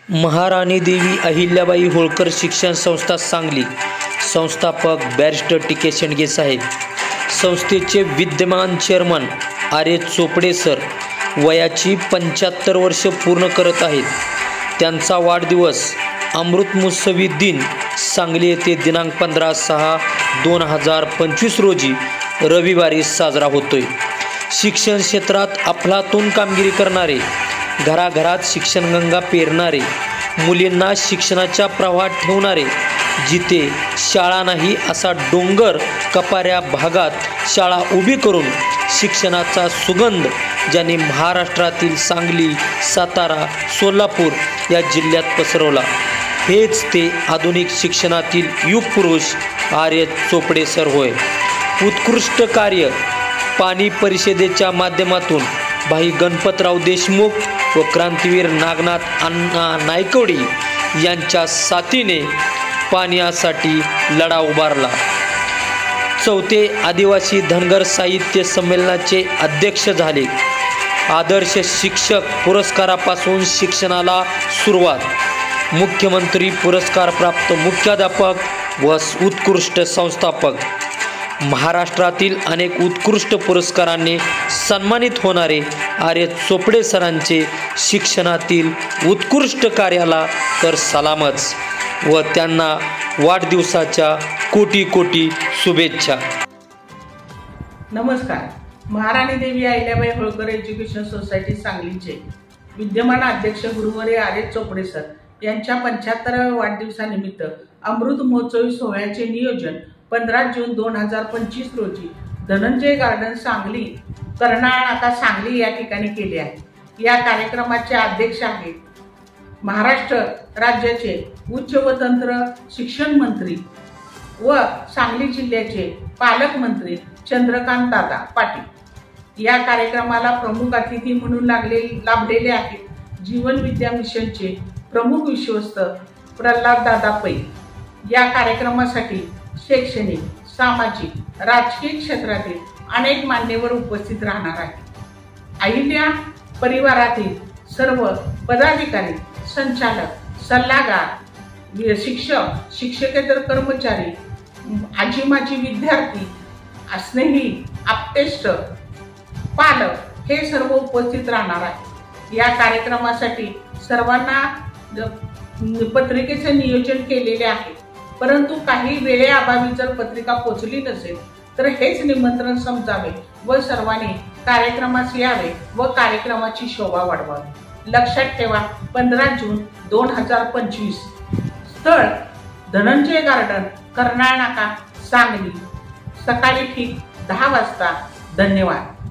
महाराणी देवी अहिल्याबाई होळकर शिक्षण संस्था सांगली, संस्थापक बॅरिस्टर टी.के. शेंडगे साहेब, संस्थेचे विद्यमान चेअरमन आर्य चोपडे सर वयाची 75 वर्ष पूर्ण करत आहेत. त्यांचा वाढदिवस अमृत महोत्सवी दिन सांगली येथे दिनांक 15/6/2025 रोजी रविवारी साजरा होतोय. शिक्षण क्षेत्रात अफलातून कामगिरी करणारे, घराघरात शिक्षणगंगा पेरणारे, मुलींना शिक्षणाच्या प्रवाहात ठेवणारे, जिथे शाळा नाही असा डोंगर कपाऱ्या भागात शाळा उभी करून शिक्षणाचा सुगंध ज्यांनी महाराष्ट्रातील सांगली, सातारा, सोलापूर या जिल्ह्यात पसरवला, हेच ते आधुनिक शिक्षणातील युगपुरुष आर्य चोपडे सर होय. उत्कृष्ट कार्य पाणी परिषदेच्या माध्यमातून भाई गणपतराव देशमुख व क्रांतीवीर नागनाथ अण्णा नायकवडी यांच्या साथीने पाण्यासाठी लढा उभारला. चौथे आदिवासी धनगर साहित्य संमेलनाचे अध्यक्ष झाले. आदर्श शिक्षक पुरस्कारापासून शिक्षणाला सुरुवात. मुख्यमंत्री पुरस्कार प्राप्त मुख्याध्यापक व उत्कृष्ट संस्थापक. महाराष्ट्रातील अनेक उत्कृष्ट पुरस्कारांनी सन्मानित होणारे आर्य चोपडे सरांचे शिक्षणातील उत्कृष्ट कार्याला तर सलामच व त्यांना वाढदिवसाच्या कोटी कोटी शुभेच्छा. नमस्कार. महाराणी देवी अहिल्याबाई होळकर एज्युकेशन सोसायटी सांगलीचे विद्यमान अध्यक्ष गुरुवर्य आर्य चोपडे सर यांच्या 75व्या वाढदिवसानिमित्त अमृत महोत्सवी सोहळ्याचे नियोजन 15 जून 2025 रोजी धनंजय गार्डन सांगली, कर्नाळ नाका सांगली या ठिकाणी केले आहे. या कार्यक्रमाचे अध्यक्ष आहेत महाराष्ट्र राज्याचे उच्च व तंत्र शिक्षण मंत्री व सांगली जिल्ह्याचे पालकमंत्री चंद्रकांत दादा पाटील. या कार्यक्रमाला प्रमुख अतिथी म्हणून लाभलेले आहेत जीवन विद्या मिशनचे प्रमुख विश्वस्त प्रल्हाद दादा पै. या कार्यक्रमासाठी शैक्षणिक, सामाजिक, राजकीय क्षेत्रातील अनेक मान्यवर उपस्थित राहणार आहेत. अहिल्या परिवारातील सर्व पदाधिकारी, संचालक, सल्लागार, शिक्षक, शिक्षकेतर कर्मचारी, आजी माजी विद्यार्थी, स्नेही, आप्तेष्ट, पालक हे सर्व उपस्थित राहणार आहेत. या कार्यक्रमासाठी सर्वांना पत्रिकेचे नियोजन केलेले आहे, परंतु काही वेळेअभावी जर पत्रिका पोहोचली नसेल तर हेच निमंत्रण समजावे व सर्वांनी कार्यक्रमास यावे व कार्यक्रमाची शोभा वाढवावी. लक्षात ठेवा, 15 जून 2025. स्थळ धनंजय गार्डन, कर्नाळ नाका, सांगली. सकाळी ठीक 10 वाजता. धन्यवाद.